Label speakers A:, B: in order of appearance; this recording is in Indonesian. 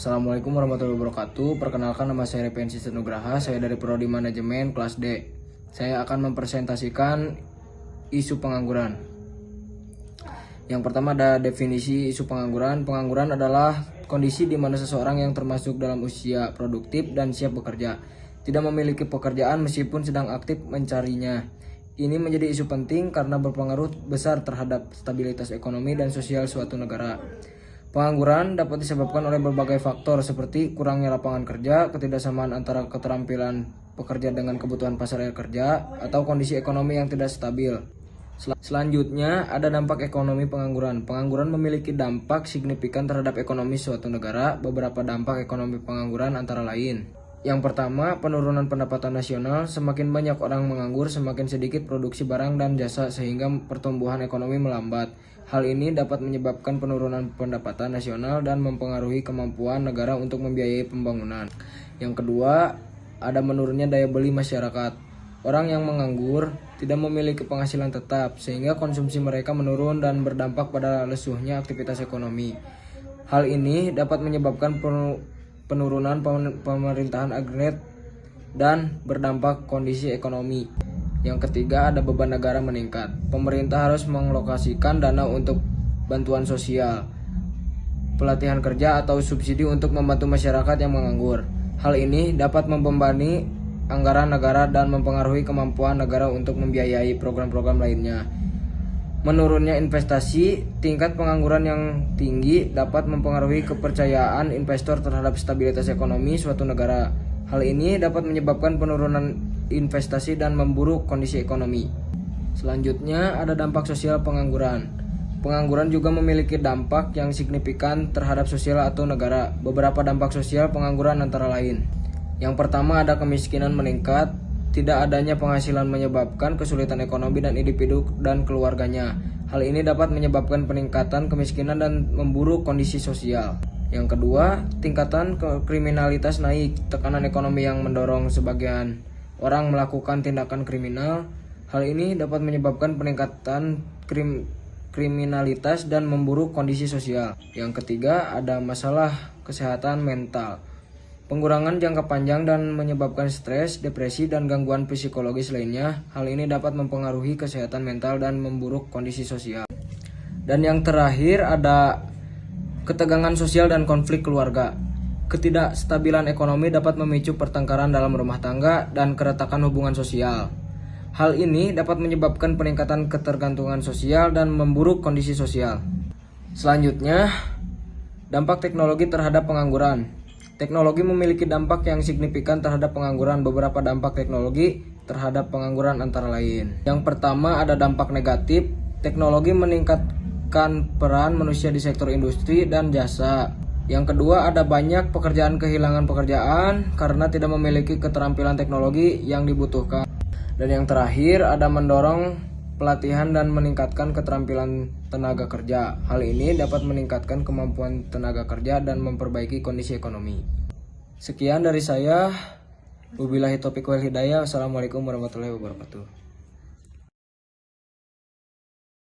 A: Assalamualaikum warahmatullahi wabarakatuh. Perkenalkan, nama saya Repensi Nugraha. Saya dari Prodi Manajemen kelas D. Saya akan mempresentasikan isu pengangguran. Yang pertama ada definisi isu pengangguran. Pengangguran adalah kondisi di mana seseorang yang termasuk dalam usia produktif dan siap bekerja tidak memiliki pekerjaan meskipun sedang aktif mencarinya. Ini menjadi isu penting karena berpengaruh besar terhadap stabilitas ekonomi dan sosial suatu negara. Pengangguran dapat disebabkan oleh berbagai faktor seperti kurangnya lapangan kerja, ketidaksamaan antara keterampilan pekerja dengan kebutuhan pasar kerja, atau kondisi ekonomi yang tidak stabil. Selanjutnya ada dampak ekonomi pengangguran. Pengangguran memiliki dampak signifikan terhadap ekonomi suatu negara. Beberapa dampak ekonomi pengangguran antara lain. Yang pertama, penurunan pendapatan nasional. Semakin banyak orang menganggur, semakin sedikit produksi barang dan jasa sehingga pertumbuhan ekonomi melambat. Hal ini dapat menyebabkan penurunan pendapatan nasional dan mempengaruhi kemampuan negara untuk membiayai pembangunan. Yang kedua, ada menurunnya daya beli masyarakat. Orang yang menganggur tidak memiliki penghasilan tetap sehingga konsumsi mereka menurun dan berdampak pada lesuhnya aktivitas ekonomi. Hal ini dapat menyebabkan penurunan pemerintahan agraria dan berdampak kondisi ekonomi. Yang ketiga, ada beban negara meningkat. Pemerintah harus mengalokasikan dana untuk bantuan sosial, pelatihan kerja atau subsidi untuk membantu masyarakat yang menganggur. Hal ini dapat membebani anggaran negara dan mempengaruhi kemampuan negara untuk membiayai program-program lainnya. Menurunnya investasi. Tingkat pengangguran yang tinggi dapat mempengaruhi kepercayaan investor terhadap stabilitas ekonomi suatu negara. Hal ini dapat menyebabkan penurunan investasi dan memburuk kondisi ekonomi. Selanjutnya ada dampak sosial pengangguran. Pengangguran juga memiliki dampak yang signifikan terhadap sosial atau negara. Beberapa dampak sosial pengangguran antara lain. Yang pertama ada kemiskinan meningkat. Tidak adanya penghasilan menyebabkan kesulitan ekonomi dan individu dan keluarganya. Hal ini dapat menyebabkan peningkatan kemiskinan dan memburuk kondisi sosial. Yang kedua, tingkatan kriminalitas naik. Tekanan ekonomi yang mendorong sebagian orang melakukan tindakan kriminal. Hal ini dapat menyebabkan peningkatan kriminalitas dan memburuk kondisi sosial. Yang ketiga, ada masalah kesehatan mental. Pengurangan jangka panjang dan menyebabkan stres, depresi, dan gangguan psikologis lainnya. Hal ini dapat mempengaruhi kesehatan mental dan memburuk kondisi sosial. Dan yang terakhir ada ketegangan sosial dan konflik keluarga. Ketidakstabilan ekonomi dapat memicu pertengkaran dalam rumah tangga dan keretakan hubungan sosial. Hal ini dapat menyebabkan peningkatan ketergantungan sosial dan memburuk kondisi sosial. Selanjutnya, dampak teknologi terhadap pengangguran. Teknologi memiliki dampak yang signifikan terhadap pengangguran. Beberapa dampak teknologi terhadap pengangguran antara lain. Yang pertama ada dampak negatif. Teknologi meningkatkan peran manusia di sektor industri dan jasa. Yang kedua ada banyak pekerjaan kehilangan pekerjaan karena tidak memiliki keterampilan teknologi yang dibutuhkan. Dan yang terakhir ada mendorong pelatihan dan meningkatkan keterampilan tenaga kerja. Hal ini dapat meningkatkan kemampuan tenaga kerja dan memperbaiki kondisi ekonomi. Sekian dari saya. Wabillahi taufiq wal hidayah. Wassalamualaikum warahmatullahi wabarakatuh.